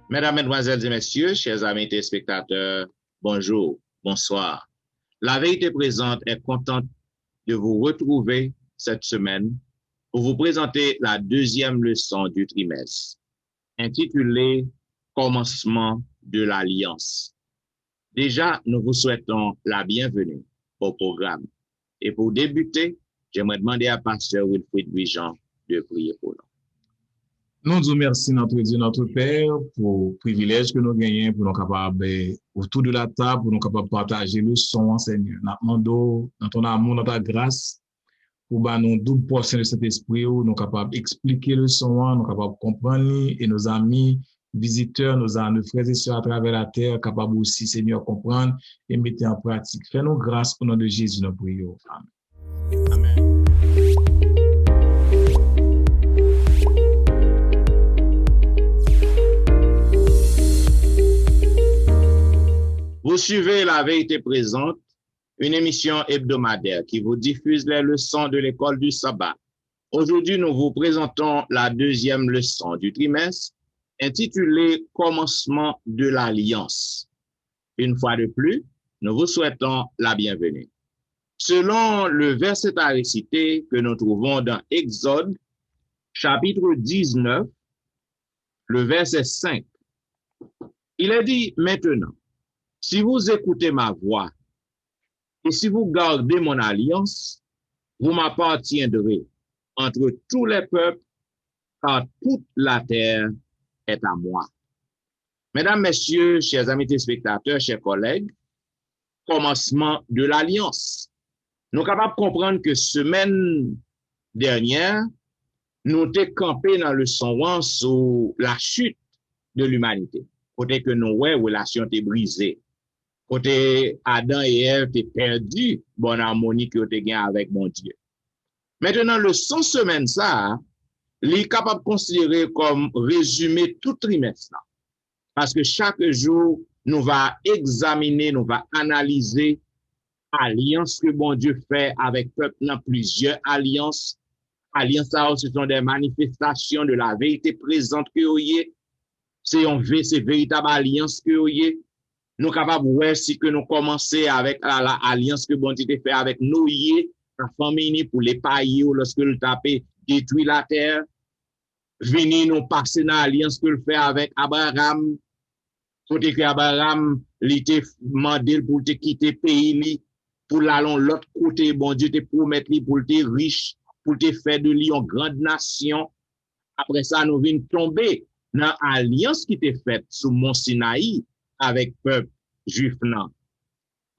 Mesdames, Mesdemoiselles et Messieurs, chers amis téléspectateurs, bonjour, bonsoir. La vérité présente est contente de vous retrouver cette semaine pour vous présenter la deuxième leçon du trimestre, intitulée Commencement de l'Alliance. Déjà, nous vous souhaitons la bienvenue au programme. Et pour débuter, j'aimerais demander à Pasteur Wilfrid Louis-Jean de prier pour nous. Nous disons merci notre Dieu, notre Père, pour le privilège que nous gagnons, pour nous capables, autour de la table, pour nous capables de partager le son, Seigneur. Nous demandons dans ton amour, dans ta grâce, pour nous double portion de cet esprit, nous capables d'expliquer le son, nous capables de comprendre, et nos amis, visiteurs, nos frères et sœurs à travers la terre, capables aussi, Seigneur, comprendre et mettre en pratique. Fais-nous grâce au nom de Jésus, nous prions. Amen. Amen. Vous suivez La Vérité Présente, une émission hebdomadaire qui vous diffuse les leçons de l'école du sabbat. Aujourd'hui, nous vous présentons la deuxième leçon du trimestre, intitulée Commencement de l'Alliance. Une fois de plus, nous vous souhaitons la bienvenue. Selon le verset à réciter que nous trouvons dans Exode, chapitre 19, le verset 5, il est dit maintenant, si vous écoutez ma voix et si vous gardez mon alliance, vous m'appartiendrez entre tous les peuples, car toute la terre est à moi. Mesdames, Messieurs, chers amis téléspectateurs, chers collègues, commencement de l'alliance. Nous sommes capables de comprendre que semaine dernière, nous avons campé dans le son sur la chute de l'humanité. Côté que nos relations étaient brisées. Côté Adam et Ève étaient perdus, bonne harmonie que tu gagné avec mon Dieu. Maintenant, le 100 semaines, ça, il est capable de considérer comme résumé tout trimestre. Parce que chaque jour, nous va examiner, nous va analyser alliance que bon Dieu fait avec peuple dans plusieurs alliances. Alliances, ce sont des manifestations de la vérité présente que vous avez. C'est une véritable alliance que vous avez. Nous sommes capables de voir si que nous commençons avec l'alliance que bon Dieu fait avec nous, la famille, pour les païens, lorsque le tapé détruit la terre. Venir nous passer dans l'alliance que le fait avec Abraham. Côté que Abraham, il était demandé pour te quitter le pays, pour l'aller l'autre côté, bon Dieu te promet pour te riche, pour te faire de lui une grande nation. Après ça, nous venons tomber dans l'alliance qui était faite sous Mont Sinaï avec le peuple juif.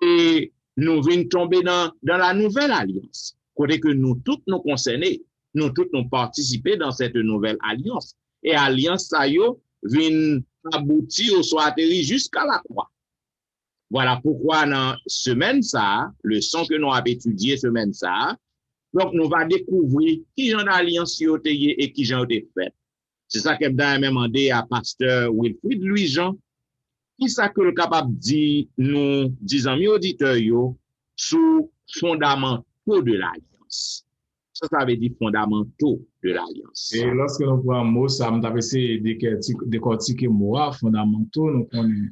Et nous venons tomber dans la nouvelle alliance. Côté que nous tous nous concernés, nous tous nous participé dans cette nouvelle alliance. Et alliance, ça y est, vient aboutir ou soit atterri jusqu'à la croix. Voilà pourquoi dans semaine ça, le son que nous avons étudié semaine ça, donc nous va découvrir qui j'en alliance et qui j'en ai fait. C'est ça que je vais demander à pasteur Wilfrid Louis-Jean, qui ça que le capable de dire nous, disons mes auditeurs, sous fondamentaux de l'alliance. Ça veut dire fondamentaux de l'alliance. Et lorsque nous prenons un mot, ça m'a essayé de décortiquer moi, fondamentaux, nous connaissons.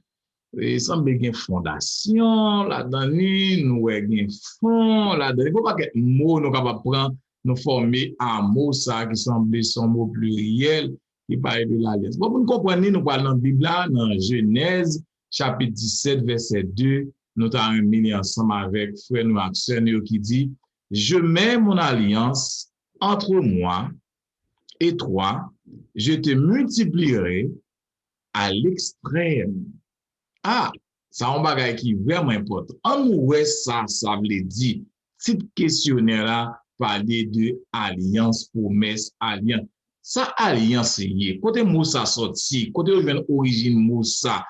Et ça me dit fondation, là-dedans, nous avons fond, là-dedans. Il ne faut pas que mot nous capable prendre, nous former un mot, ça, qui semble son mot pluriel, qui parle de l'alliance. Bon, pour nous comprendre, nous parlons dans la Bible, dans Genèse, chapitre 17, verset 2, nous avons mis ensemble avec frère nous, qui dit, je mets mon alliance entre moi et toi, je te multiplierai à l'extrême. Ah, ça un bagage qui est vraiment important. En ouais ça veut dire, petit questionnaire là, parler de alliance, promesse, alliance. Ça alliance y côté mot ça sorti, côté origine mot ça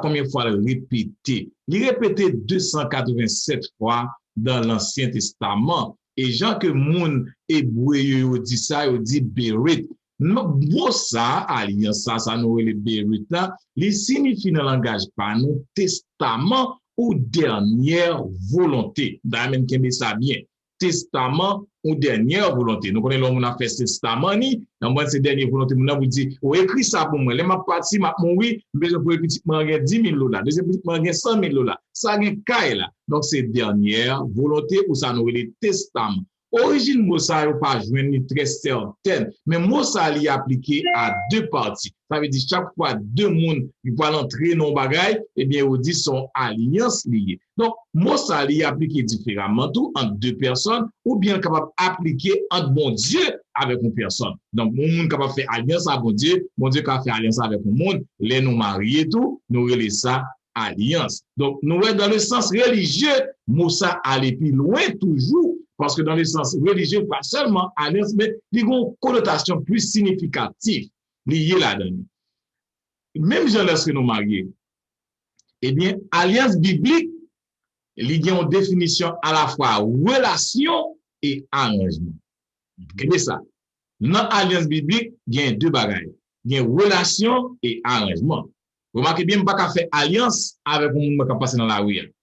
combien de fois le répété? Il répété 287 fois dans l'Ancien Testament. Et Jean que moun hébreu dit ça, il dit Bérit. Bon ça, alliance ça nous le Bérit là, il signifie dans le langage par nous testament ou dernière volonté. D'ailleurs, même ça bien. testament ou dernière volonté. Nous connaissons l'homme a fait testament ni, dans moi c'est dernière volonté mon vous dit, ou écrit ça pour moi, les m'a parti m'a mourir, besoin pour petit m'a 10 000 $, deuxième petit m'a 100 000 $. Ça gain caille là. Donc c'est dernière volonté ou ça nous les testament. Origine mot ça yo pas joindre ni très certaine, mais mot ça li appliqué à deux parties. Ça veut dire chaque fois deux monde qui vont entrer dans bagay, eh bien on dit son alliance liée. Donc mot ça li appliqué différemment tout entre deux personnes ou bien capable appliquer entre bon Dieu avec une personne. Donc mon monde capable faire alliance avec bon Dieu capable faire alliance avec un monde, les nous marier tout, nous relais ça alliance. Donc nous dans le sens religieux, mot ça aller plus loin toujours. Parce que dans le sens religieux, pas seulement alliance, mais il y a une connotation plus significative liée là-dedans. Même lorsque nous mariés, eh bien, alliance biblique, il y a une définition à la fois relation et arrangement. Qu'est-ce que ça? Dans l'alliance biblique, il y a deux bagages. Il y a relation et arrangement. Remarquez bien, je ne peux pas faire alliance avec un monde qui passe dans la rue.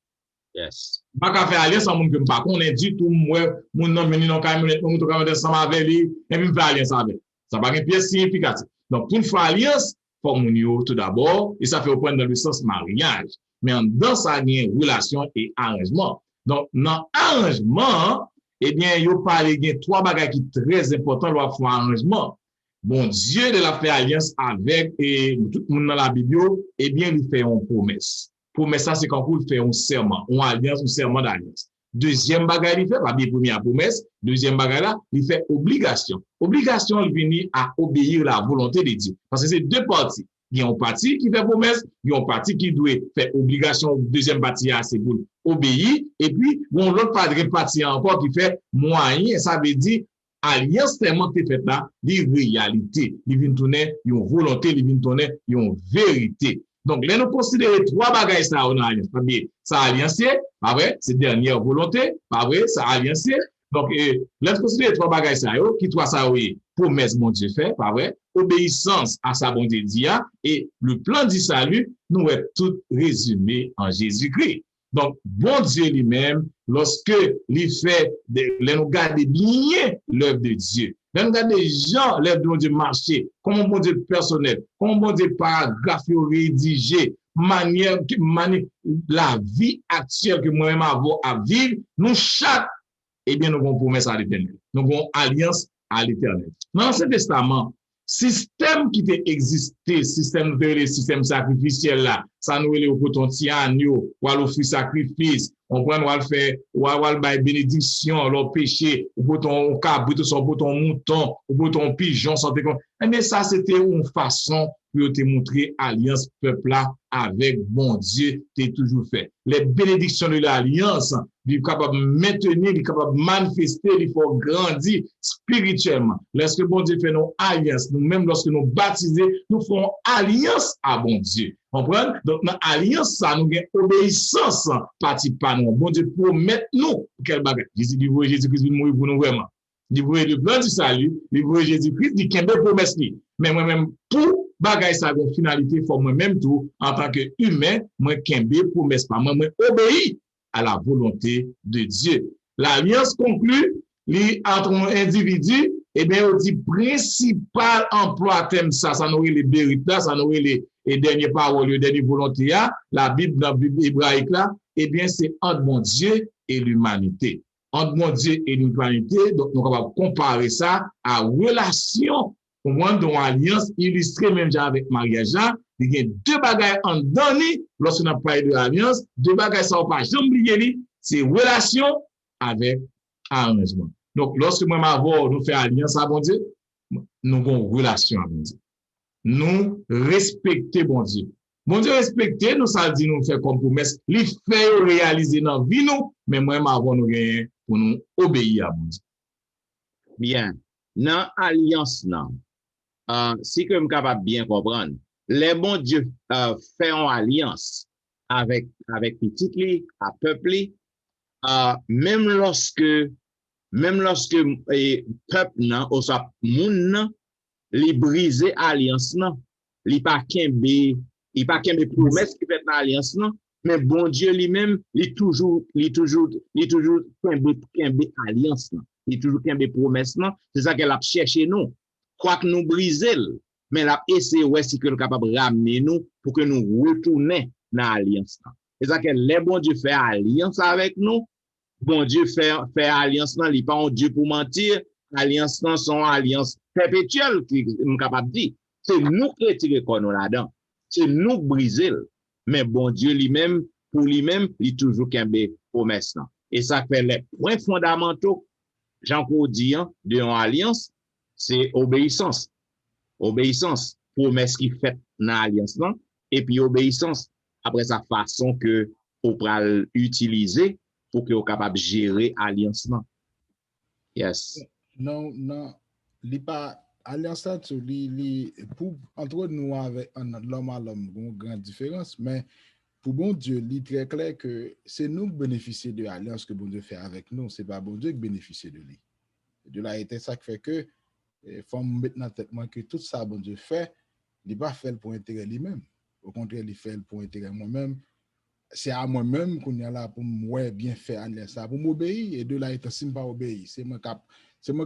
Yes. Pas qu'à faire alliance avec mon pas connaît du tout moi mon nom venu dans camionnette mon camionnette ensemble avec lui et puis faire alliance avec ça pas une pièce significative. Donc pour faire alliance faut mon yo tout d'abord et ça fait au point dans le sens mariage, mais dans ça il y a une relation et arrangement. Donc dans arrangement eh bien yo parle il y a trois bagages qui très importants loi faire arrangement. Bon Dieu de la faire alliance avec et tout le monde dans la Bible eh bien il fait une promesse. Promesse ça c'est quand vous fait un serment, une alliance, un serment d'alliance. Deuxième bagage il fait pas bien première promesse, deuxième bagage là, il fait obligation. Obligation il vient à obéir la volonté de Dieu. Parce que c'est deux parties. Il y a une partie qui fait promesse, il y a une partie qui doit faire obligation, deuxième partie c'est pour obéir et puis bon l'autre partie encore qui fait moyen, ça veut dire alliance tellement que fait là, des réalité, il vient tourner une volonté, il vient tourner une vérité. Donc, là, nous considérons trois bagages ça en alliance. Ça alliance, pas vrai, c'est dernière volonté, pas vrai, ça alliance. Donc, là, nous considérons trois bagages ça, qui trois ça, oui, promesse, mon Dieu fait, pas vrai, obéissance à sa bonté dia, et le plan du salut, nous est tout résumé en Jésus-Christ. Donc, bon Dieu lui-même, lorsque il fait, nous garder bien l'œuvre de Dieu. Nous regardons des gens, l'œuvre de Dieu marcher, comment bon Dieu personnel, comment bon Dieu paragraphe rédigé, manière, la vie actuelle que moi-même avons à vivre, nous chaque, eh bien, nous avons promesse à l'éternel. Nous avons alliance à l'éternel. Dans l'Ancien Testament, système qui existait, système sacrificiel là, ça nous est au coton agneau, ou à l'offrir sacrifice, on prend, on va faire, ou à le bénédiction, leur péché, ou pour ton cabrit, ou pour ton mouton, ou pour ton pigeon, santé comme. Mais ça, c'était une façon pour te montrer alliance peuple là avec bon Dieu, t'es toujours fait. Les bénédictions de l'alliance, il est capable de maintenir, il est capable de manifester, il faut grandir spirituellement. Lorsque bon Dieu fait nos alliances, nous-mêmes, lorsque nous baptisons, nous faisons alliance à bon Dieu. Comprenez? Donc, dans l'alliance, ça nous gagne obéissance, partie pas nous. Bon Dieu promet nous quel bagage. Jésus-Christ vient mourir pour nous vraiment. Il voulait le plan du salut, il voulait Jésus-Christ, il qu'il y a des promesses. Mais moi-même, pour bagage ça a une finalité, pour moi-même tout, en tant qu'humain, moi, qu'il y a des promesses, pas moi, obéis à la volonté de Dieu. L'alliance conclue, entre un individu, eh bien, on dit principal emploi thème ça n'aurait les vérités, ça n'aurait les dernières paroles, les dernières volontés, la Bible, dans la Bible hébraïque là, eh bien, c'est entre mon Dieu et l'humanité. Entre mon Dieu et l'humanité, donc, nous allons comparer ça à relation, au moins, dans alliance illustrée même avec mariage, il y a deux bagages en donné, lorsqu'on a parlé de l'alliance, deux bagages, ça va pas jamais oublier, c'est relation avec arrangement. Donc, lorsque moi, nous faisons alliance à bon Dieu, nous avons une relation avec bon Dieu. Nous respectons bon Dieu. Bon Dieu respecter, nous ça dit nous faire comme promesse, il fait réaliser dans vie nous, mais moi avant nous gagner pour nous obéir à bon Dieu. Bien. Dans alliance non. Si que me capable bien comprendre, les bon Dieu fait une alliance avec petit li, à peuple li, même lorsque peuple nan ou sa moun nan li brise alliance nan, li pa kembe promesse qui fait dans alliance nan, Mais bon Dieu lui-même, il toujours kembe alliance, il toujours kembe promesse, c'est ça qu'elle a cherché nous. Quoi que nous briser, mais elle a essayé ouais, si que capable de ramener nous pour que nous retournions dans l'alliance. C'est ça que les bon Dieu fait alliance avec nous. Bon Dieu fait alliance, il n'est pas un Dieu pour mentir. Alliance, son alliance perpétuelle, qui est capable de dire. C'est nous qui retirons nous là-dedans. C'est nous briser. Mais bon Dieu lui-même, pour lui-même, il toujours qu'un promesse. Et ça fait les points fondamentaux, Jean-Claude dit, de l'alliance, c'est obéissance. Obéissance, promesse qui fait dans l'alliance, et puis obéissance, après sa façon que on peut utiliser pour que vous capable de gérer l'alliance. Yes. Non, non, li pas alliance ça pour entre nous avec l'homme à l'homme, une grande différence, mais pour bon Dieu, il est très clair que c'est nous qui bénéficions de l'alliance que bon Dieu fait avec nous, c'est pas bon Dieu qui bénéficie de lui. De là, c'est ça qui fait que il faut mettre dans la tête que tout ça bon Dieu fait, il n'est pas fait pour intérêt lui-même. Au contraire, il fait pour intérêt moi-même. C'est à moi-même qu'on est là pour moi bien faire ça, pour m'obéir, et de là, il ne pas obéir. C'est moi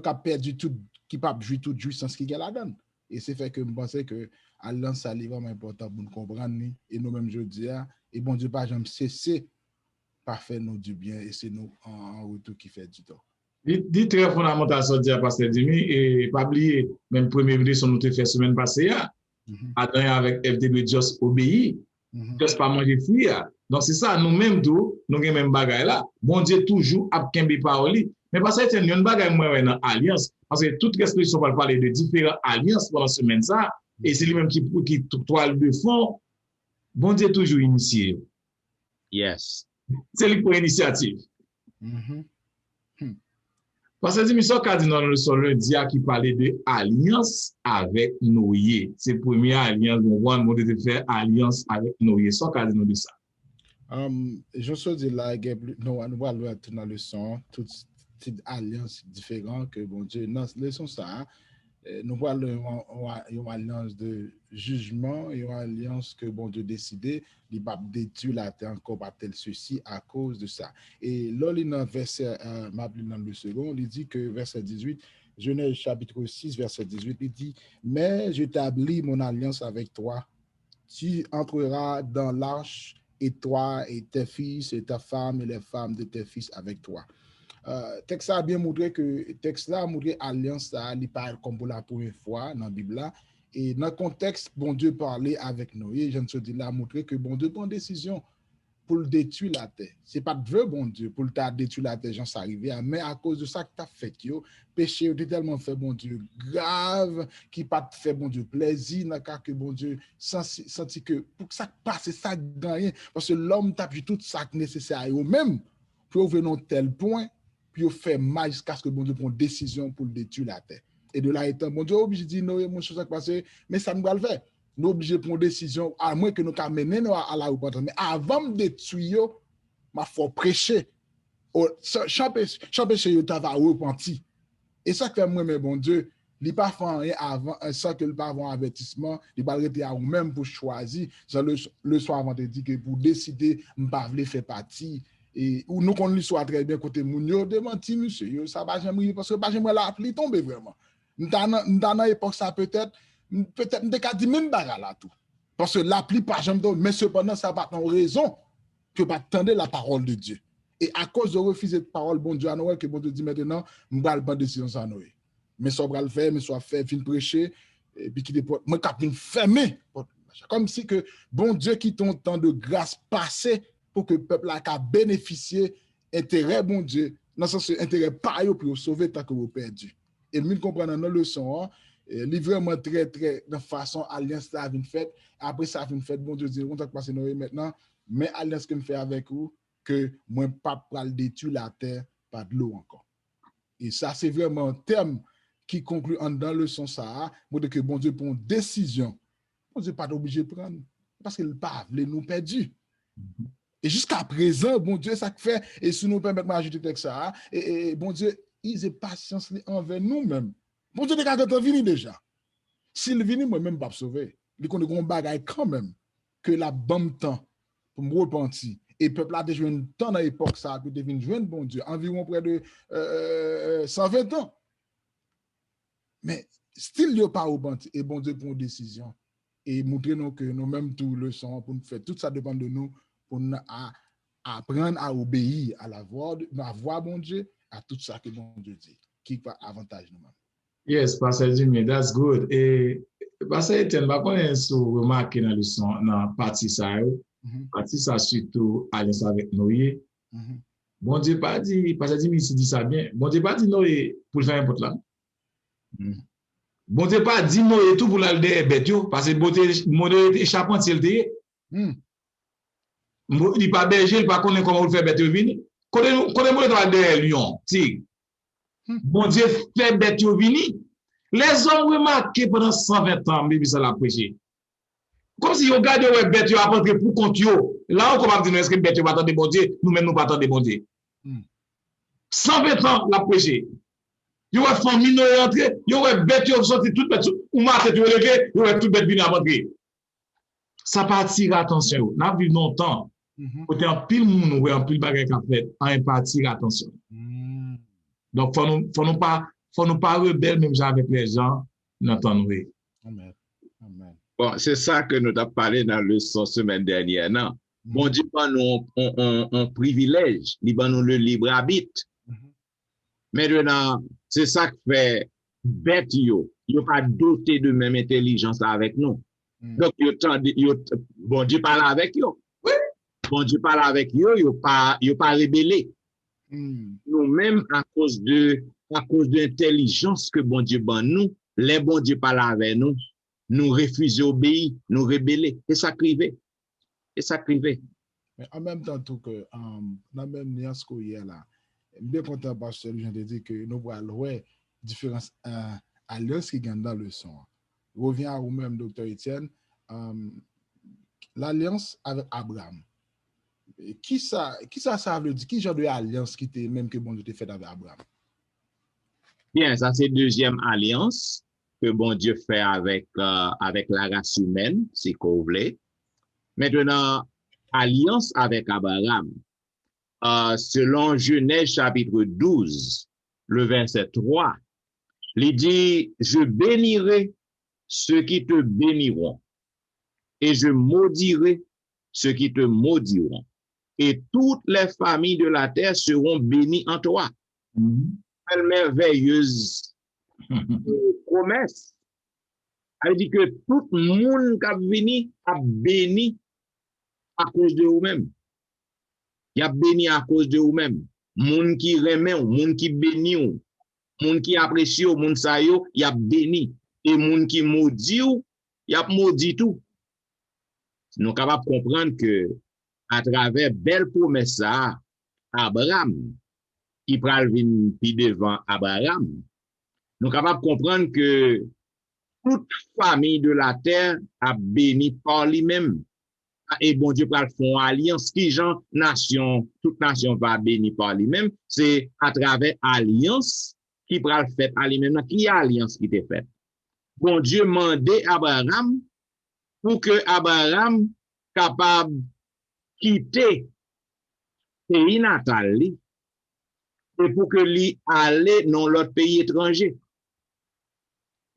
qui a perdu tout, qui n'a pas joué toute jouissance qui est là-dedans. Et c'est fait que je pense que l'alliance, c'est vraiment important pour nous comprendre, et nous-mêmes, je dis, et bon Dieu, pas jamais cesser par faire nous du bien, et c'est nous en retour qui fait du temps. Dit très fondamental, ça dit à Pasteur Dimi, et pas oublier, même première vidéo, nous avons fait semaine passée, Adam avec FDB Just obéi, Just pas manger fruit. Donc c'est ça, nous-mêmes, nous avons même bagaille là. Bon Dieu, toujours, à kembe parole. Mais parce que c'est une bagaille, moi, dans alliance, parce que toute expression va parler de différentes alliances pendant la semaine, ça, et c'est lui-même qui toile de fond. Bon Dieu, toujours initié. Yes. C'est lui pour initiative. Parce que l'émission cardinal le son lundi qui parlait de alliance avec Noé. C'est la première alliance, on devait faire alliance avec Noé. Son cardinal de ça. Je suis dit là, nous allons dans la leçon, toutes alliances différentes que bon Dieu, dans la leçon ça, nous voyons une alliance de jugement et une alliance que bon Dieu décidé, il va détruire la terre encore par tel ceci à cause de ça. Et là, dans le verset, dans le second, il dit que verset 18, Genèse chapitre 6, verset 18, il dit, mais j'établis mon alliance avec toi. Tu entreras dans l'arche, et toi et tes fils et ta femme et les femmes de tes fils avec toi. Texte a bien montré que texte là a montré alliance ça il parle comme pour la première fois dans la Bible là, et dans le contexte bon Dieu parlait avec Noé, je ne sais pas, là a montré que bon Dieu prend décision pour le détruire la terre. C'est pas de vrai bon Dieu pour le détruire la terre, j'en suis arrivé, mais à cause de ça que tu as fait, péché est tellement fait bon Dieu grave qui pas te fait bon Dieu plaisir dans cas que bon Dieu senti que pour que ça passe ça gagne parce que l'homme t'a vu tout ça nécessaire au même pour venir à tel point puis fait mal jusqu'à ce que bon Dieu prenne décision pour le détruire la terre. Et de là étant, bon Dieu obligé de dire non, mon chose qui passe, mais ça nous va le faire. Nous obligés de prendre décision, à moins que nous amenions à la repentance. Mais avant de détruire, il faut prêcher. Chaque péché, il va repentir. Et ça que moi, mais bon Dieu, il n'est pas fait rien avant, sans que le pas avoir un avertissement, il va arrêter à vous-même pour choisir. Le soir avant de dire que pour décider, je ne pas faire partie. Et nous connaissons l'histoire très bien côté Mounio, démenti, monsieur, ça va jamais, parce que pas jamais la pluie tombe vraiment. Dans l'époque, ça peut-être, nous avons dit même bagarre là tout. Parce que la pluie pas jamais tombe, mais cependant, ça va avoir raison que pas attendre la parole de Dieu. Et à cause de refuser de parole, bon Dieu à Noël, que bon Dieu dit maintenant, je ne vais pas prendre décision sans Noël. Mais ça va le faire, mais soit fait, fin prêcher, et puis qui dépose, moi, je vais fermer. Comme si que bon Dieu qui ton temps de grâce passé pour que le peuple a bénéficié intérêt bon Dieu, dans ce sens intérêt pas yo pour sauver tant que vous perdu. Et nous comprenons nos leçons, il vraiment très très de façon alliance ça vient fait, après ça vient fait bon Dieu dit on t'a passé Noé maintenant, mais alliance que me fait avec vous que moi pas pral détruire la terre par de l'eau encore. Et ça c'est vraiment un terme qui conclut en dans le sens ça, pour que bon Dieu prend une décision. Bon Dieu pas obligé de prendre parce qu'il pas veut nous perdus. Et jusqu'à présent, bon Dieu, ça fait, et si nous permettons d'ajouter texte ça, et bon Dieu, il est patience envers nous-mêmes. Bon Dieu, quand il vient déjà. S'il vient, moi-même, pas sauver. Il connaît qu'on bagaille quand même, que la bonne temps pour me repentir. Et le peuple a déjà un temps dans l'époque, ça, pour devenir jeune bon Dieu, environ près de 120 ans. Mais, still, il n'y a pas repentir. Et bon Dieu prend une décision. Et montrer nous que nous-mêmes, tout le sang, pour nous faire, tout ça dépend de nous, pour nous apprendre à obéir à la voix, bon Dieu, à tout ça que bon Dieu dit, qui va avantage nous-mêmes. Yes, Pastor Jimmy, that's good. Et Pastor Etienne, je connais sous remarquer dans le son, dans partie ça, partie ça surtout alliance avec Noé. Bon Dieu pas dit, Pastor Jimmy dit ça bien. Bon Dieu pas dit Noé pour le faire n'importe là. Bon Dieu pas dit Noé tout pour l'aller des bêtes parce que Noé était charpentier le il pas berger, il pas connaît comment faire bête venir. Connaît moi dans des lions, tigre. Bon Dieu fait bête venir. Les hommes remarqué pendant 120 ans, Bible ça l'a prêché. Comme si on regarde ouais bête à prendre pour compte yo. Là on commence à dire est-ce que bête va attendre bon Dieu, nous même nous pas attendre bon Dieu. 120 ans l'a prêché. Yo va famille nous rentrer, yo va bête yo sorti toute bête ou matin tu lever, yo va toute bête venir rentrer. Ça pas attirer attention. N'a vu longtemps. Côté en pile monde ouais en pile bagage qu'a fait, en pas attirer attention. Donc faut nous pas rebelle même avec les gens n'entendre. Amen. Amen. Bon, c'est ça que nous avons parlé dans le son semaine dernière, non? Bon Dieu, nous on privilège, il nous le libre arbitre. Maintenant, c'est ça qui fait bête yo pas doté de même intelligence avec nous. Donc bon Dieu parle avec yo. Oui. Bon Dieu parle avec yo pas rebellé. Nous-mêmes à cause de l'intelligence que bon Dieu ban nous, les bon Dieu parle avec nous, nous refuser obéir, nous rebeller et ça crivé. Mais en même temps tout que dans même nuance qu'on y a là, bien content parce que je te dis que nous voyons différence alliance qui gagne dans le son. Revient à vous-même docteur Etienne, l'alliance avec Abraham. Qui ça veut dire? Qui genre de alliance qui était même que bon Dieu t'a fait avec Abraham? Bien, ça c'est deuxième alliance que bon Dieu fait avec la race humaine, c'est qu'on voulait. Maintenant, alliance avec Abraham. Selon Genèse chapitre 12, le verset 3, il dit, je bénirai ceux qui te béniront et je maudirai ceux qui te maudiront. Et toutes les familles de la terre seront bénies en toi. Quelle merveilleuse promesse. Elle dit que tout le monde qui a venu a béni à cause de vous-même. Il a béni à cause de vous-même. Moun qui remet, moun qui béni, moun qui apprécie, moun sa yo, il a béni. Et moun qui maudit, il a maudit tout. Nous sommes capables de comprendre que à travers belle promesse à Abraham, qui pral venir puis devant Abraham, nous sommes capables de comprendre que toute famille de la terre a béni par lui-même. Et bon Dieu pral font alliance qui genre nation, toute nation va bénir par lui-même, c'est à travers alliance qui pral fait à lui-même. Qui alliance qui était faite? Bon Dieu mandait Abraham pour que Abraham capable quitter pays natal et pour que lui aller dans l'autre pays étranger.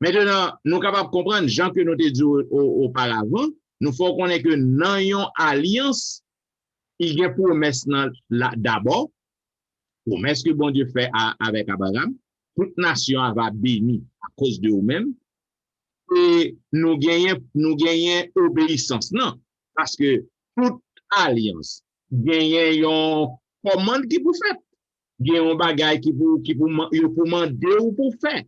Maintenant, nous sommes capables de comprendre, Jean que nous avons dit auparavant, nous faut connaître que dans une alliance, il y a une promesse d'abord, promesse que bon Dieu fait avec Abraham, toute nation va bénir à cause de vous-même, et nous gagnons obéissance. Non, parce que toute alliance, gagne une commande qui vous fait, gagne un bagage qui vous demander ou pour faire.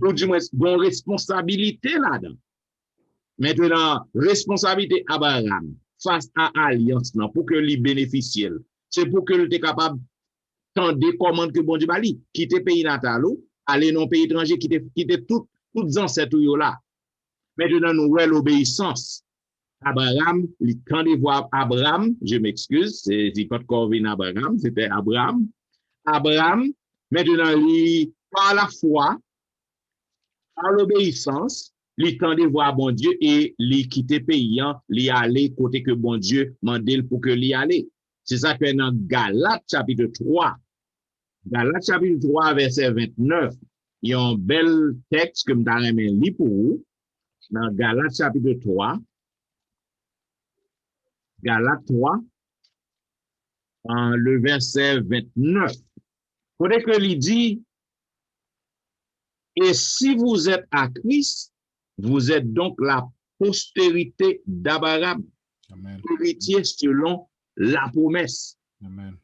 Pour dire une responsabilité là-dedans. Maintenant, responsabilité Abraham face à alliance pour que lui bénéficie. C'est pour que lui soit capable de des commandes que bon Dieu va lui quitter pays natal, aller dans pays étranger, quitter toutes ancêtres là. Maintenant, nous voyons l'obéissance. Abraham, quand il voit Abraham, je m'excuse, c'est pas Corvin Abraham, c'était Abraham. Maintenant, par la foi, par l'obéissance, li tende voir bon Dieu et li quitter pays, li aller côté que bon Dieu mandel pour que li aller. C'est ça que dans Galates chapitre 3, Galates chapitre 3 verset 29, il y a un bel texte que m'ta remen li pour vous. Dans Galates chapitre 3, Galates 3, le verset 29. Faudrait que il dit, et si vous êtes à Christ, vous êtes donc la postérité d'Abraham, héritier selon la promesse. Amen.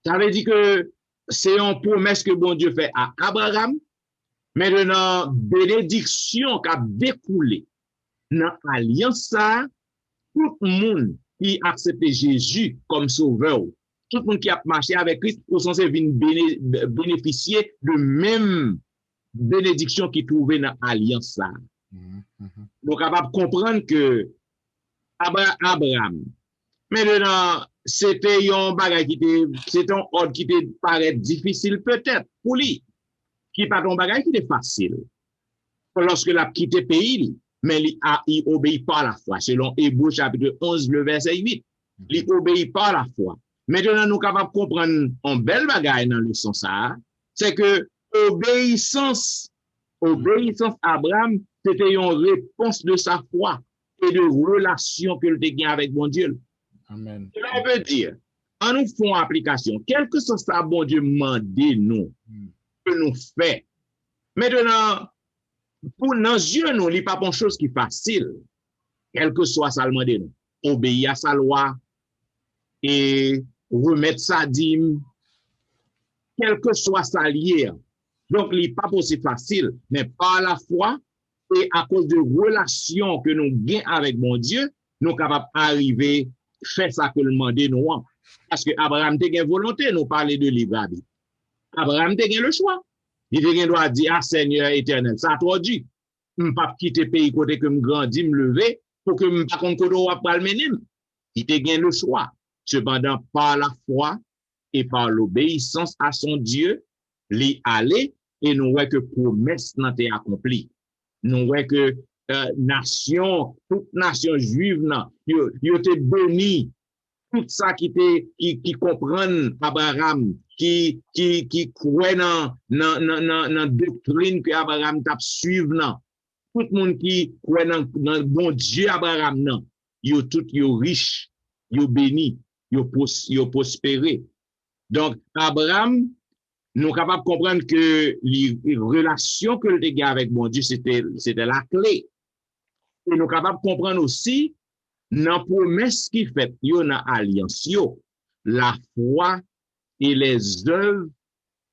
Ça veut dire que c'est une promesse que bon Dieu fait à Abraham. Maintenant, bénédiction qui a découlé dans l'alliance, ça, tout le monde qui a accepté Jésus comme sauveur, tout le monde qui a marché avec Christ, sont censés bénéficier de même bénédiction qui trouvait dans l'alliance. Ça. Donc, capable de comprendre que Abraham, maintenant, c'était un bagage qui était, c'était un ordre qui était paraît difficile peut-être pour lui, qui pas un bagage qui était facile. Lorsque il a quitté le pays, mais il obéit pas à la foi. Selon Hébreux chapitre 11, le verset 8, il obéit pas à la foi. Maintenant, nous sommes capables de comprendre un bel bagage dans le sens ça, c'est que obéissance Abraham, c'était une réponse de sa foi et de relation que le gagne avec bon Dieu. Amen. Cela veut dire, en nous faisant application, quel que soit ça, bon Dieu mandé nous, que nous fait. Maintenant, pour nos yeux, nous, il n'y a pas une chose qui est facile, quel que soit ça le mandé nous. Obéir à sa loi et remettre sa dîme, quel que soit sa liée. Donc, il n'est pas possible facile, mais par la foi et à cause de relations que nous gagnons avec mon Dieu, nous sommes capables d'arriver faire ça que le mandé nous. Parce que Abraham a une volonté, nous parler de libre arbitre. Abraham a le choix. Il a droit de dire, ah Seigneur éternel, ça a trop dit. Je ne peux pas quitter le pays côté que je grandis, me lever, pour que je ne pas le mener. Il a le choix. Cependant, par la foi et par l'obéissance à son Dieu, l'y aller, et nous voyons que promesse n'a été accomplie. Nous voyons que toute nation juive, ils ont été bénis. Tout ça qui comprennent Abraham, qui croit dans la doctrine que Abraham t'a suivre, tout le monde qui croit dans le bon Dieu Abraham, ils sont tous riches, ils sont bénis, ils sont prospérés. Donc, Abraham, nous sommes capables de comprendre que les relations que le gars avec mon Dieu, c'était la clé. Et nous sommes capables de comprendre aussi, dans la promesse qui fait, il y a une alliance, la foi et les œuvres,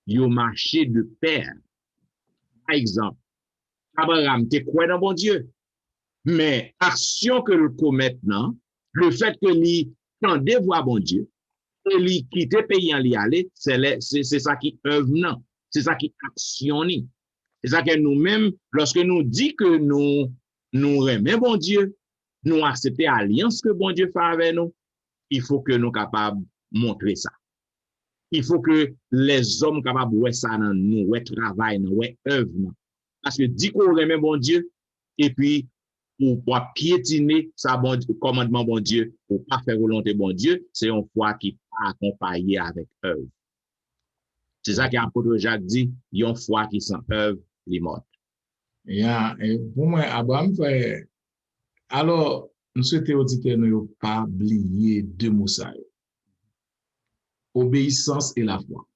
ils ont marché de pair. Par exemple, Abraham, tu crois dans bon Dieu, mais action que le commet maintenant, le fait que lui tendait voir bon Dieu, et lui quitter pays en lui aller, c'est ça qui œuvre, non. C'est ça qui actionne. C'est ça que nous-mêmes, lorsque nous disons que nous aimons bon Dieu, nous acceptons l'alliance que bon Dieu fait avec nous, il faut que nous soyons capables de montrer ça. Il faut que les hommes soient capables de voir ça dans nous, ouais travail, ouais œuvre. Parce que dit qu'on aime bon Dieu, et puis, pour pas piétiner sa commandement bon Dieu, pour pas faire volonté bon Dieu, c'est une foi qui pas accompagnée avec œuvre. C'est ça qu'apôtre Jacques dit, il y a une foi qui sans œuvre, les morts. Pour moi, Abraham fait. Alors, nous souhaitons auditeurs ne pas oublier deux mots ça. Obéissance et la foi.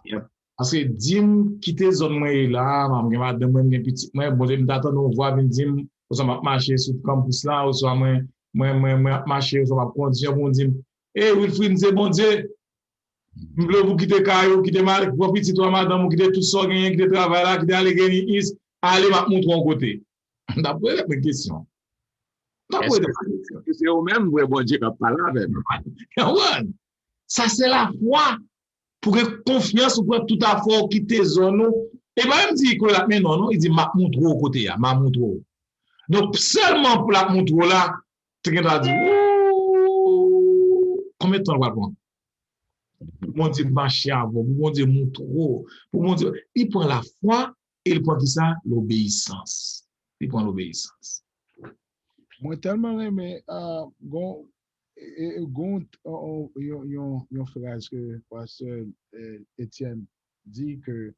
Yep. Parce que dim quitter zone moi là, moi demain petit moi bon je m'attends nous voir venir dim ou ça m'a marcher sur campus là ou soit moi marcher ça m'a conduire bon dim eh Wilfrid c'est bon Dieu m'vle vous quitter caillou quitter mal pour petit toi madame quitter tout ça gagner quitter travail là quitter aller gagner is aller m'a montrer un côté d'après la question. C'est au même vrai bon Dieu qui parle avec nous. Ça c'est la foi. Pour que confiance ou pour tout à fait quitter zone et pas même dire que là mais non il dit m'a montre au côté là m'a montre donc seulement pour la montre là tu as dit combien de temps va prendre pour mon Dieu marcher avant pour mon Dieu montre pour mon Dieu il prend la foi et il prend qui ça l'obéissance il prend l'obéissance. Moi, tellement aimé, une phrase que pasteur Étienne dit que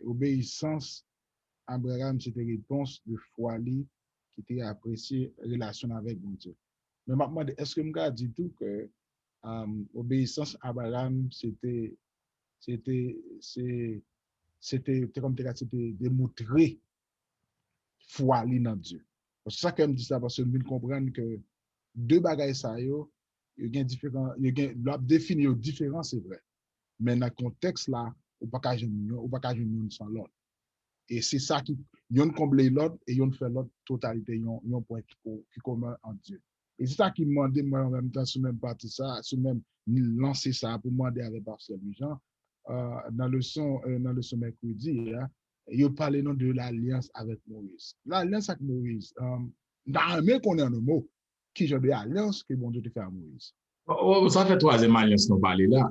obéissance, Abraham, c'était réponse de foi qui était appréciée relation avec mon Dieu. Mais maintenant, est-ce que je dit tout que obéissance Abraham, c'était comme c'était démontrer foi dans Dieu. C'est ça que je dis ça parce que nous comprenons que deux bagages ça yo, il y a différents, il y a définir différent c'est vrai. Mais dans le contexte là, on pas qu'à une sans l'autre. Et c'est ça qui yon comble l'autre et yon fait l'autre totalité yon point qui commun en Dieu. Et c'est ça qui me demande moi en même temps sur même partie ça, sur même lancer ça pour demander avec Pasteur Jean dans le son mercredi hein, il parlait de l'alliance avec Moïse. L'alliance avec Moïse, dans un mot qu'on a un mot, qui genre d'alliance que bon Dieu te fait à Moïse. Ça fait troisième alliance qu'on parle là.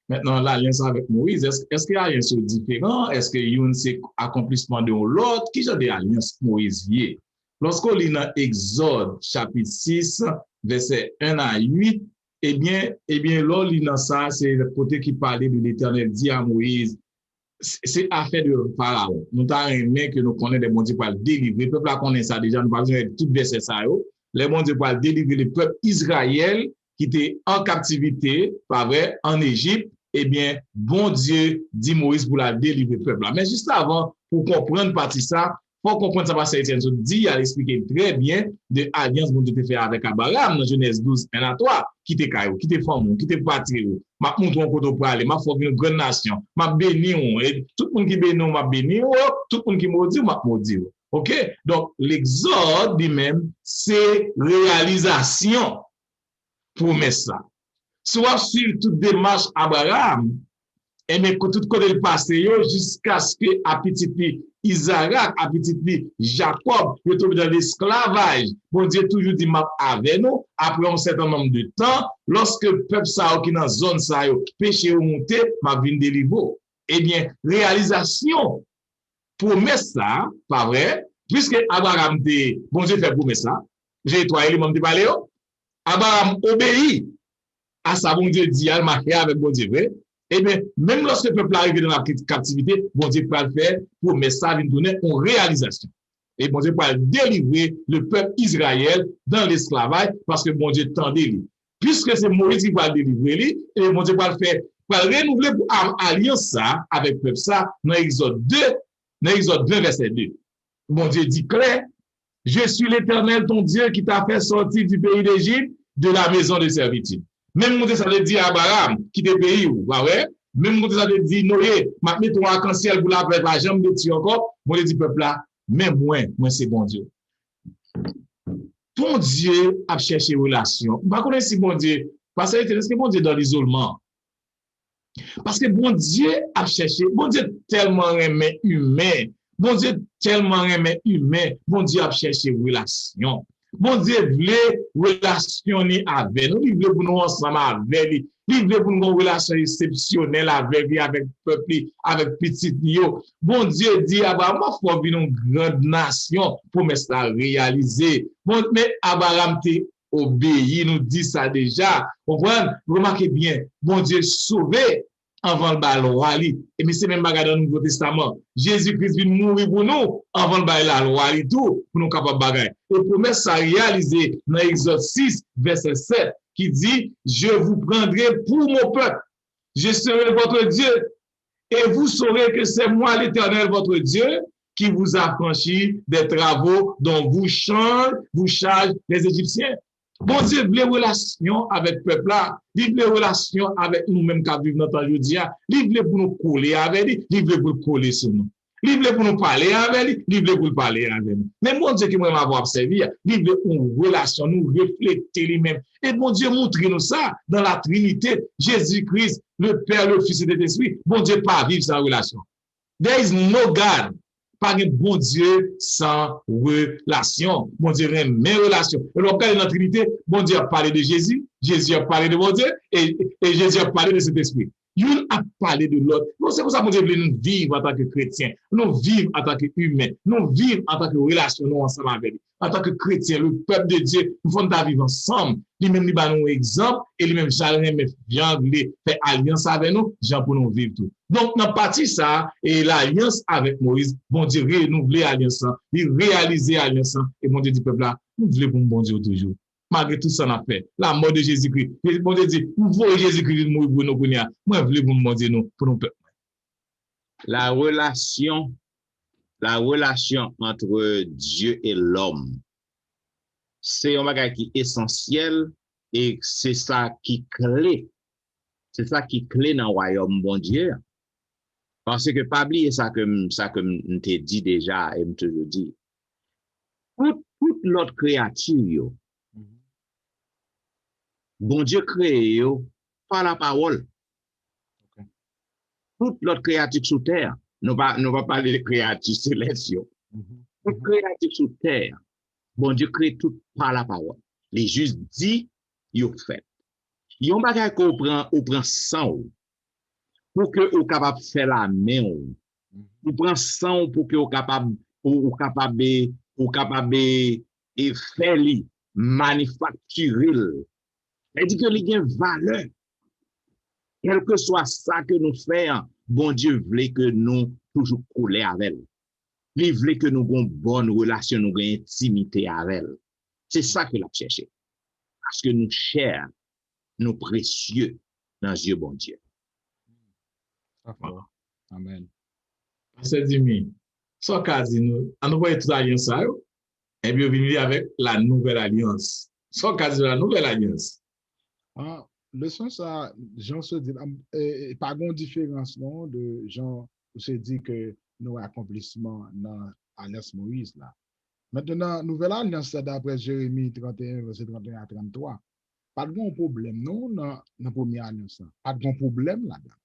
Maintenant, l'alliance avec Moïse, est-ce qu'il y a rien de différent? Est-ce qu'il y a un accomplissement de l'autre? Qui genre d'alliance Moïse y est? Lorsqu'on lit dans Exode, chapitre 6, verset 1 à 8, eh bien, là, lit dans ça, c'est le côté qui parlait de l'Éternel dit à Moïse, c'est affaire de Pharaon. Nous avons aimé que nous connaissons des bons dieux pour le délivrer. Le peuple a connaît ça déjà, nous parlons de tout verset ça. Les bons dieux pour le délivrer le peuple Israël qui était en captivité, pas vrai, en Égypte. Eh bien, bon Dieu dit Moïse pour la délivrer le peuple. Mais juste avant, pour comprendre partie ça, pour comprendre ça, parce que Étienne dit, il a expliqué très bien de l'alliance que Dieu fait avec Abraham dans Genèse 12, 1 à 3, qui te caillou, qui te femme, qui te patrie, m'a montre un côté pour aller, m'a fait une grande nation, m'a béni, et tout le monde qui béni, m'a béni, tout le monde qui maudit, m'a maudit. OK? Donc, l'exode lui-même, c'est réalisation pour mettre ça. Soit sur toute démarche Abraham, et mais tout côté le passé, jusqu'à ce que à petit Isaac, à petit Jacob, retrouve dans l'esclavage. Bon Dieu toujours dit m'a avec nous, après un certain nombre de temps, lorsque le peuple ça qui dans zone ça péché ou monté, m'a vinn délivrer. Eh bien, réalisation promesse ça, pas vrai? Puisque Abraham dit bon Dieu fait promesse ça. J'ai trois éléments de parler. Abraham obéit à ça, bon Dieu dit, elle m'a fait avec bon Dieu, vrai? Eh bien, même lorsque le peuple arrive dans la captivité, bon Dieu peut le faire pour mettre ça, lui donner une réalisation. Et bon Dieu peut délivrer le peuple Israël dans l'esclavage parce que bon Dieu tendait lui. Puisque c'est Moïse qui va le délivrer lui, et bon Dieu va le faire, va le renouveler pour alliance ça avec le peuple ça dans Exode 20, verset 2. Bon Dieu dit clair, je suis l'Éternel ton Dieu qui t'a fait sortir du pays d'Égypte, de la maison de servitude. Même quand ça te dit à Abraham, qui te pays ou, ouais, même quand ça te dit Noé, m'a mis ton arc-en-ciel pour la jambe de Dieu encore, moi, je dis peuple là, même moi, c'est bon Dieu. Bon Dieu a cherché relation. Pas connaître si bon Dieu, parce que bon Dieu dans l'isolement. Parce que bon Dieu a cherché, bon Dieu tellement aimé humain, bon Dieu tellement aimé humain, bon Dieu a cherché relation. Bon Dieu voulait relationner avec nous, il voulait pour nous ensemble avec lui, il voulait pour nous une relation exceptionnelle avec lui, avec le peuple, avec petit Nio. Bon Dieu dit, Abraham, il faut venir une grande nation pour me ça réaliser. Bon, mais Abraham t'a obéi, nous dit ça déjà. Vous remarquez bien, bon Dieu sauvé avant le bal roi. Et mais c'est même bagarre dans le Nouveau Testament. Jésus-Christ vient mourir pour nous avant le bal la loi tout pour nous capables bagarre. Et promesse ça réalisé dans Exode 6 verset 7 qui dit je vous prendrai pour mon peuple. Je serai votre Dieu et vous saurez que c'est moi l'Éternel votre Dieu qui vous a franchi des travaux dont vous charge les Égyptiens. Bon Dieu voulait relation avec le peuple là, il voulait relation avec nous-mêmes qui vivons dans le temps aujourd'hui, il voulait pour nous coller avec lui, il voulait pour nous coller sur nous. Il voulait pour nous parler avec lui, il voulait pour nous parler avec nous. Mais mon Dieu qui m'a observé, il voulait une relation, nous refléter lui-même. Et mon Dieu montre nous ça dans la Trinité, Jésus-Christ, le Père, le Fils et l'Esprit. Bon Dieu pas vivre sans relation. There is no God. Pas de bon Dieu sans relation. Bon Dieu aime mes relations. Et donc, dans la Trinité, bon Dieu a parlé de Jésus, Jésus a parlé de bon Dieu, et Jésus a parlé de cet esprit. Yon a parlé de l'autre. Non, c'est pour ça que Dieu veut nous vivre en tant que chrétiens, nous vivre en tant qu'humains, nous vivre en tant que relation ensemble avec lui. En tant que chrétiens, le peuple de Dieu, nous faisons vivre ensemble. Lui-même, il va nous exemple, et lui-même, jamais vient faire alliance avec nous, Jean pour nous vivre tout. Donc, dans partie ça, et l'alliance avec Moïse, bon Dieu renouveler l'alliance, il réaliser l'alliance, et bon Dieu dit peuple là, nous voulons pour bon Dieu toujours. Malgré tout ça, on a fait. La mort de Jésus-Christ. Bon Dieu dit, vous voyez Jésus-Christ mourir pour nous. Moi, je voulais vous demander nous pour nous. La relation entre Dieu et l'homme, c'est un bagage qui est essentiel et c'est ça qui clé. C'est ça qui clé dans le royaume bon Dieu. Parce que pas oublier ça que je t'ai dit déjà et je te le dis. Toute l'autre créature, bon Dieu crée par la parole. Okay. Toute l'autre créature sous terre, nous va parler de créatures célestes. Toute créature sous terre, bon Dieu crée tout par la parole. Les juste dit, yo fait. Yon bagay qu'on prend sang pour que vous capable faire la main. Vous prend sang pour que vous capable et faire li manufacturer. Elle dit que il y a une valeur. Quel que soit ça que nous faisons, bon Dieu voulait que nous toujours couler avec elle. Il voulait que nous ayons une bonne relation, nous ayons une intimité avec elle. C'est ça que l'a cherché. Parce que nous chers, nous précieux dans Dieu bon Dieu. Amen. C'est dit, sans quasi nous, on voit toute alliance, et bien venir avec la nouvelle alliance. Sans quasi la nouvelle alliance. Le sens ça, Jean se dit, pas de différence non de Jean se dit que nous accomplissement dans l'alliance Moïse là. Maintenant, nouvelle alliance d'après Jérémie 31, verset 31 à 33. Pas de bon problème non dans la première alliance. Pas de bon problème là-dedans.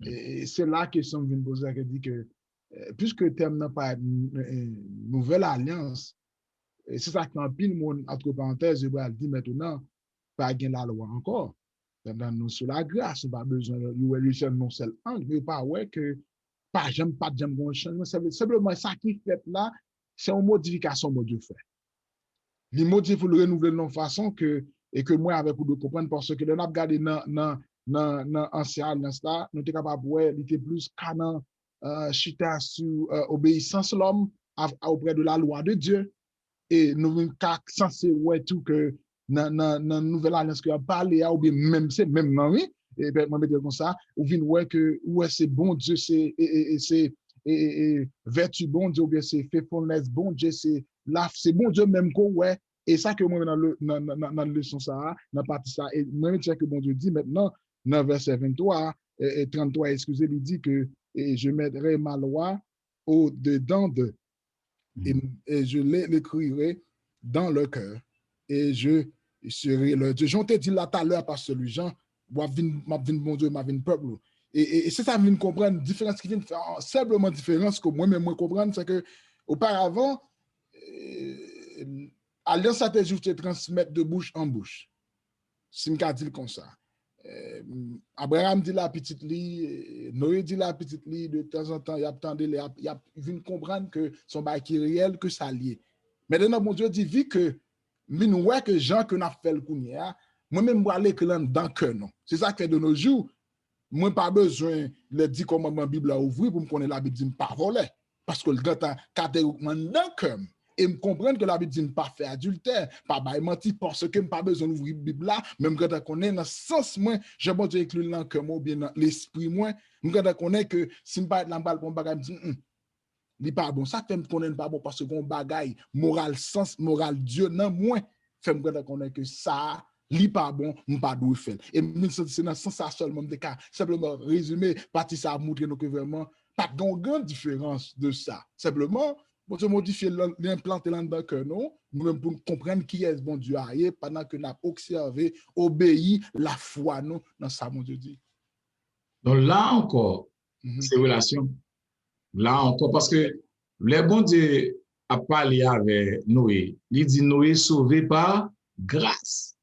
Et c'est là que Sam vient poser qui dit que puisque le thème n'a pas une nouvelle alliance, c'est ça qui empile mon entre parenthèses, je vais dire maintenant pas gain la loi encore. Nous sous la grâce, pas besoin de non seul angle, mais pas ouais que pas j'aime bon changement, c'est simplement ça qui fait là, c'est une modification que Dieu fait. Il modifie pour le renouveler de façon que et que moi avec vous de comprendre parce que nous avons regardé dans ancien alliance là, nous sommes capables ouais, il était plus canon chita sur obéissance l'homme auprès de la loi de Dieu et nous sommes censés ouais tout que dans nouvelle alliance que a parlé ou bien même c'est même non oui et ben moi dire comme ça ou vient ouais que ouais c'est bon Dieu c'est vertu bon Dieu ou bien c'est faithfulness bon Dieu c'est bon Dieu même quoi ouais et ça que moi dans la leçon ça dans partie ça et moi je que bon Dieu dit maintenant dans verset 23 et 33 excusez il dit que et je mettrai ma loi au dedans de et je l'écrirai dans le cœur et je serai le Dieu. J'en t'ai dit là tout à l'heure par celui Jean, m'a vinn bon Dieu, m'a vinn peuple. Et c'est ça vient comprendre différence qui vient faire simplement différence que moi-même moi comprendre c'est que auparavant alliance a été juste transmettre de bouche en bouche. Si me dit comme ça. Abraham dit la petite li, Noé dit la petite li, de temps en temps, il a vient comprendre que son bail qui est réel, que ça lié. Maintenant, mon Dieu dit, vu que nous voyons que Jean que nous avons fait le coup, moi-même, je vais aller que dans que non. C'est ça qui fait de nos jours. Moi, pas besoin de dire comment ma Bible a ouvert pour me connaître la Bible, dit pas voler. Parce que le gars a catégoriquement dans que et me comprendre que la Bible dit ne pas faire adultère, pas mentir parce que pas besoin d'ouvrir la Bible là, même quand on connaît dans le sens moi, j'ai bon Dieu inclus dans que moi bien dans l'esprit moi, quand on connaît que si me pas être là balle pour bagage me dit li pas bon, ça fait me connaître pas bon parce que gon bagaille moral sens moral Dieu non moins fait me connaître que ça li pas bon, me pas doit faire. Et c'est dans sens ça seulement de cas simplement résumé partie ça montrer nous que vraiment pas de grande différence de ça. Simplement pour se modifier l'implanter là-dedans que non, nous-mêmes pour comprendre qui est bon Dieu aïe pendant que nous avons observé, obéi la foi nous dans ça, mon Dieu dit. Donc là encore, c'est relation. Là encore, parce que le bon Dieu a parlé avec Noé. Il dit Noé sauvé par grâce.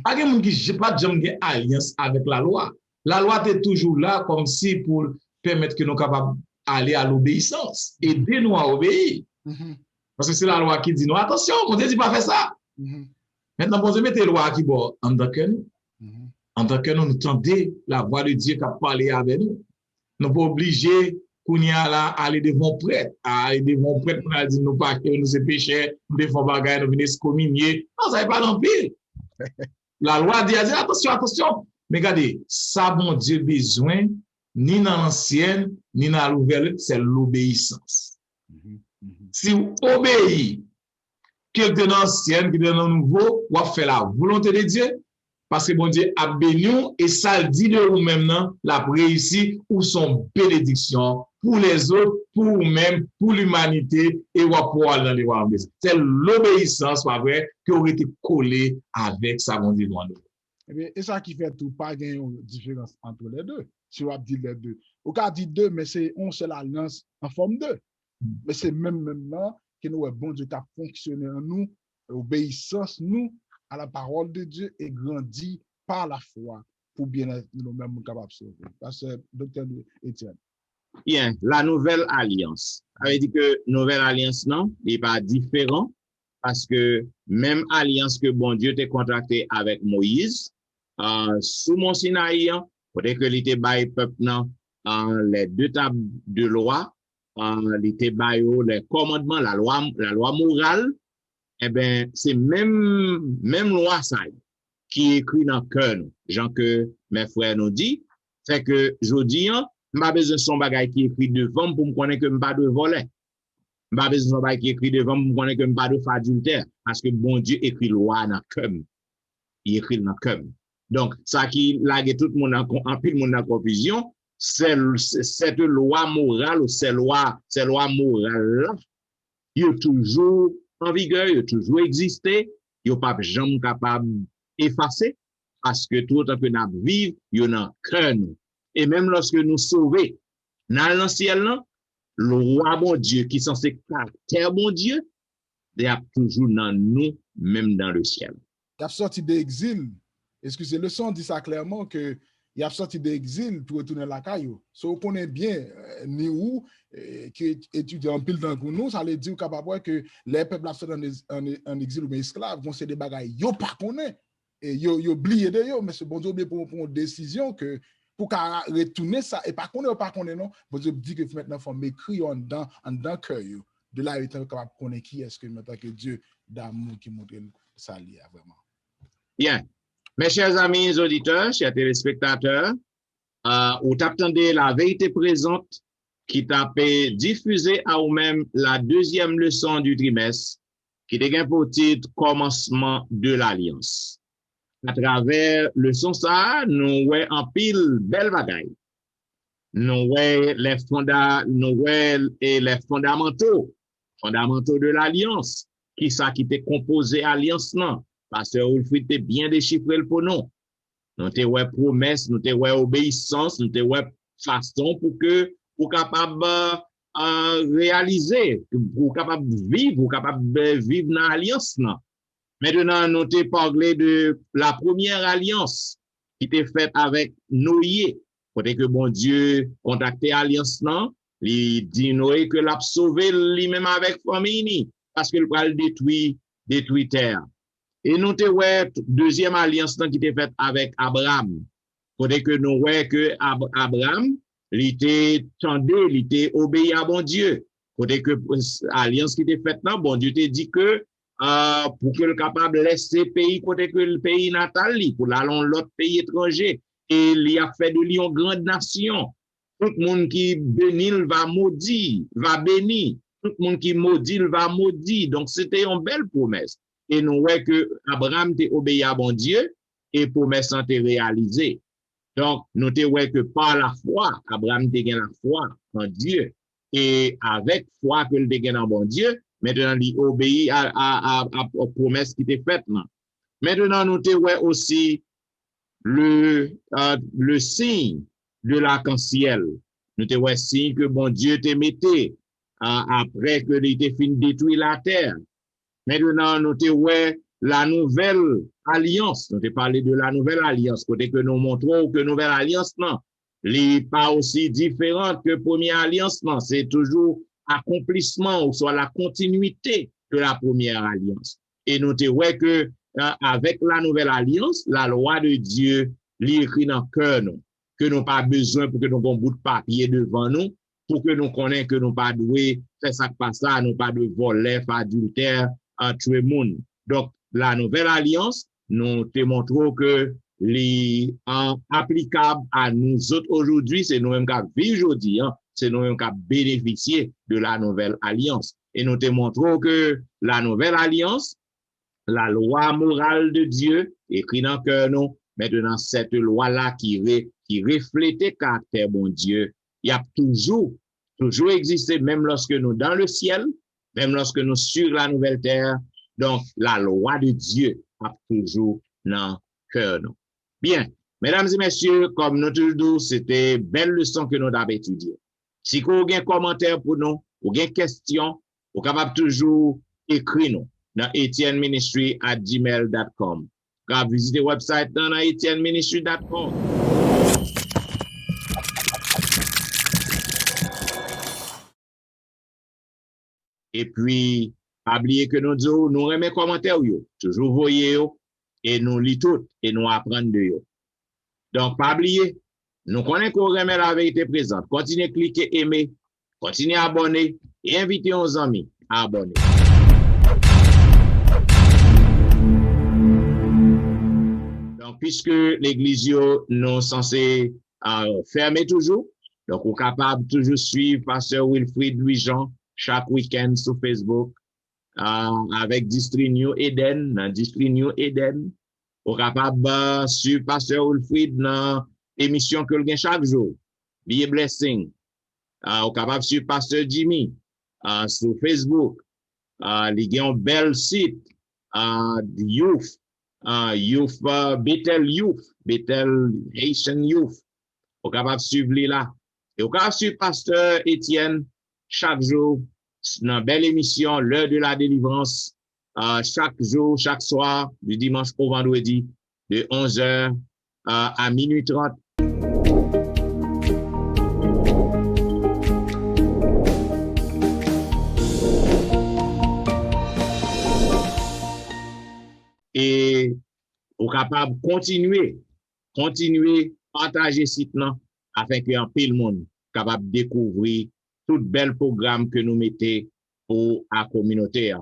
Pas de monde qui n'a pas de alliance avec la loi. La loi est toujours là comme si pour permettre que nous capables d'aller à l'obéissance, aider nous à obéir. Parce que c'est la loi qui dit non, attention, mon Dieu dit pas faire ça. Maintenant, bon Dieu, mettez la loi qui bon en tant que nous. En tant que nous tendez la voix de Dieu qui a parlé avec nous. Nous ne sommes pas obligés qu'on y a là aller devant prêtre, aller devant prêtre pour dire nous pas que nous sommes péchés, nous devons bagailler, nous venons se communier. Non, ça n'est pas l'empire. La loi dit attention, attention. Mais regardez, ça, bon Dieu, besoin, ni dans l'ancienne, ni dans la nouvelle, c'est l'obéissance. Si vous obéissez, que de l'ancienne, que de la nouveau, vous faites la volonté de Dieu, parce que bon Dieu a béni et ça dit de vous-même, la réussite ou son bénédiction pour les autres, pour vous-même, pour l'humanité et vous pouvoir dans les royaumes. C'est l'obéissance, pas vrai, qui aurait été collée avec ça, bon Dieu. Et ça qui fait tout, pas gagner une différence entre les deux. Si on dit les deux. Au cas dit deux, mais c'est on seule alliance en forme d'eux. Mais c'est même maintenant que nous, bon Dieu, qui a fonctionné en nous, obéissance, nous, à la parole de Dieu et grandit par la foi pour bien être nous-mêmes capables de sauver. Parce que, docteur Étienne. Bien, la nouvelle alliance. Ça veut dire que nouvelle alliance, non, n'est pas différent parce que même alliance que bon Dieu t'a contracté avec Moïse, sous mon Sinaï, peut-être que l'été bail peuple, non, les deux tables de loi, l'été bail les commandements, la loi morale, eh bien, c'est même loi ça qui est écrit dans le cœur, gens que mes frères nous disent, c'est que je dis, je n'ai pas besoin de son bagage qui est écrit devant pour me connaître que je n'ai pas de volet. Je n'ai pas besoin de son bagage qui est écrit devant pour me connaître que je n'ai pas de adultère. Parce que bon Dieu écrit loi dans le cœur. Il écrit dans le cœur. Donc, ça qui lague tout le monde en pile monde en confusion, c'est cette loi morale ou ces lois morales-là, il est toujours en vigueur, il a toujours existé, il n'est pas jamais capable d'effacer, parce que tout le temps que nous vivons, il y a un cœur. Et même lorsque nous sauvons, dans le ciel, le roi bon Dieu, qui est censé caractère bon Dieu, il y a toujours dans nous, même dans le ciel. Il a sorti d'exil. Excusez, le son dit ça clairement que il a sorti d'exil pour retourner à la caillou. Si on connaît bien nous qui étudie en pile dans nous, ça veut dire capable que les peuples en exil ou bien esclaves vont se des bagailles yo pas connaît et yo oublié de yo, mais c'est bon Dieu pour une décision que pour retourner ça et pas connaît non, bon Dieu dit que maintenant faut m'écrire en dans cœur yo. De là il est capable connaître qui est-ce que maintenant que Dieu d'amour qui montre ça lié vraiment. Bien. Mes chers amis auditeurs, chers téléspectateurs, vous attendez la vérité présente qui t'a diffusé à vous-même la deuxième leçon du trimestre qui est pour titre Commencement de l'Alliance. À travers leçon ça, nous voyons en pile belle bagaille. Nous voyons les fondamentaux de l'Alliance, qui ça qui était composé Alliance non. Pasteur Wilfrid te bien déchiffré pour nous. Nous te ouais promesse, nous te ouais obéissance, nous te ouais façon pour capable réaliser, pour capable vivre dans l'alliance. Maintenant, nous te parlé de la première alliance qui était faite avec Noé. Peut-être que bon Dieu contacté alliance non, il dit Noé que l'a sauvé lui-même avec famille parce qu'il va détruire terre. Et nous avons deuxième alliance qui était faite avec Abraham. Peut-être que nous voyons que Abraham, il était tendu, il était obéi à bon Dieu. Peut-être que l'alliance qui était faite là, bon Dieu te dit que pour que le capable de laisser le pays, peut-être que le pays natal, pour aller dans l'autre pays étranger, et il a fait de lui une grande nation. Tout le monde qui bénit va maudit, va bénir. Tout le monde qui maudit va maudit. Donc c'était une belle promesse. Et nous voyons que Abraham t'a obéi à bon Dieu et promesse a été réalisée. Donc, nous voyons que par la foi, Abraham t'a gagné la foi en Dieu. Et avec foi que le gagné en bon Dieu, maintenant, il obéit à promesse qui était faite. Maintenant, nous voyons aussi le signe de l'arc-en-ciel. Nous voyons le signe que bon Dieu t'a mis après que il était fini de détruire la terre. Maintenant, nous voyons la nouvelle alliance. Nous avons parlé de la nouvelle alliance, côté que nous montrons que nouvelle alliance, non, n'est pas aussi différente que première alliance, non, c'est toujours accomplissement ou soit la continuité de la première alliance. Et nous ouais que avec la nouvelle alliance, la loi de Dieu l'écrit dans le cœur, nous, que nous pas besoin pour que nous avons un bout de papier devant nous, pour que nous connaissions que nous pas doué faire ça pas ça, nous pas de voler, pas adultère, tuer le monde. Donc, la nouvelle alliance, nous te montrons que les applicables à nous autres aujourd'hui, c'est nous-mêmes qui vivons aujourd'hui, hein, c'est nous-mêmes qui bénéficier de la nouvelle alliance. Et nous te montrons que la nouvelle alliance, la loi morale de Dieu, écrit dans le cœur, nous, maintenant, cette loi-là qui reflète le caractère bon Dieu, il y a toujours existé, même lorsque nous dans le ciel, même lorsque nous sur la nouvelle terre. Donc, la loi de Dieu a toujours dans le cœur. Bien, mesdames et messieurs, comme nous toujours, c'était une belle leçon que nous avons étudiée. Si vous avez un commentaire pour nous, ou une question, vous êtes capable toujours écrire nous dans etienneministry@gmail.com. Vous pouvez visiter le website dans etienneministry.com. Et puis, pas oublier que nous disons, nous remettons commentaires, toujours voyez, et nous lisons tout, et nous apprenons de eux. Donc, pas oublier, nous connaissons qu'on remet la vérité présente. Continuez à cliquer, aimer, continuez à abonner, et invitez vos amis à abonner. Donc, puisque l'église nous censé fermer toujours, donc, on est capable de toujours suivre Pasteur Wilfrid Louis-Jean chaque week-end sur Facebook, avec District New Eden, dans District New Eden. On est capable de suivre Pasteur Wilfrid dans l'émission que le chaque jour, Be a Blessing. On est capable de suivre Pasteur Jimmy sur Facebook. Il y a un bel site, Youth, Bethel Youth, Bethel Haitian Youth. On est capable de suivre là. Et on est capable de suivre Pasteur Étienne chaque jour dans une belle émission, l'heure de la délivrance, chaque jour, chaque soir, du dimanche au vendredi, de 11h à minuit 30. Et on est capable de continuer, partager ce site là, afin que le monde soit capable de découvrir tout bel programme que nous mettons pour la communauté.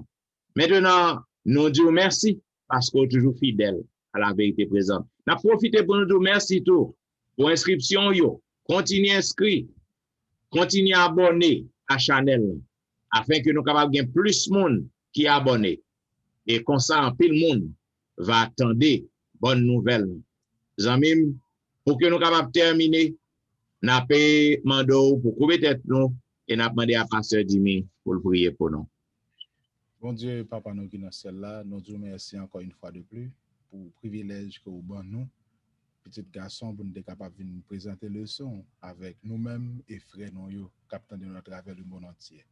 Maintenant, nous disons merci parce qu'on est toujours fidèle à la vérité présente. Nous profitons pour nous dire merci tout pour l'inscription. Continuez à inscrire, continuez à abonner à la chaîne afin que nous capables de gagner plus de monde qui est abonné. Et comme ça, tout le monde va attendre bonnes nouvelles. Amis, pour que nous capables de terminer, nous avons demandé pour couvrir tête nous. Et nous avons demandé à Pasteur Jimmy pour le prier pour nous. Bon Dieu, Papa, nous qui sommes celle-là, nous disons merci encore une fois de plus pour le privilège que vous donnez nous, petit garçon, pour nous être capables de nous présenter le son avec nous-mêmes et frères nous, captant de notre travers le monde entier.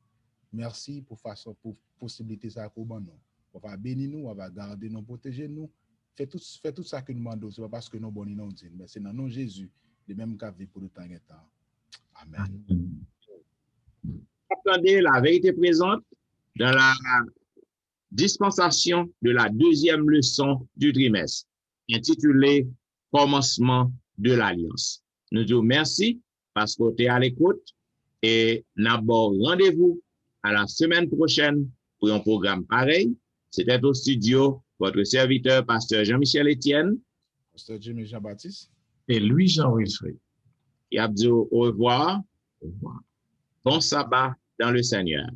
Merci pour façon, pour possibilité ça que vous donnez nous. On va bénir nous, on va garder nous, protéger nous. Fait tout ça que nous demandons, ce n'est pas parce que nous sommes bons, mais c'est dans nom Jésus, le même qu'à vivre pour le temps et temps. Amen. Attendez la vérité présente dans la dispensation de la deuxième leçon du trimestre, intitulée Commencement de l'Alliance. Nous disons merci parce que tu es à l'écoute et nous avons rendez-vous à la semaine prochaine pour un programme pareil. C'était au studio votre serviteur, Pasteur Jean-Michel Etienne, Pasteur Jimmy Jean-Baptiste et Louis-Jean Wilfrid. Et à dire au revoir. Bon sabbat dans le Seigneur.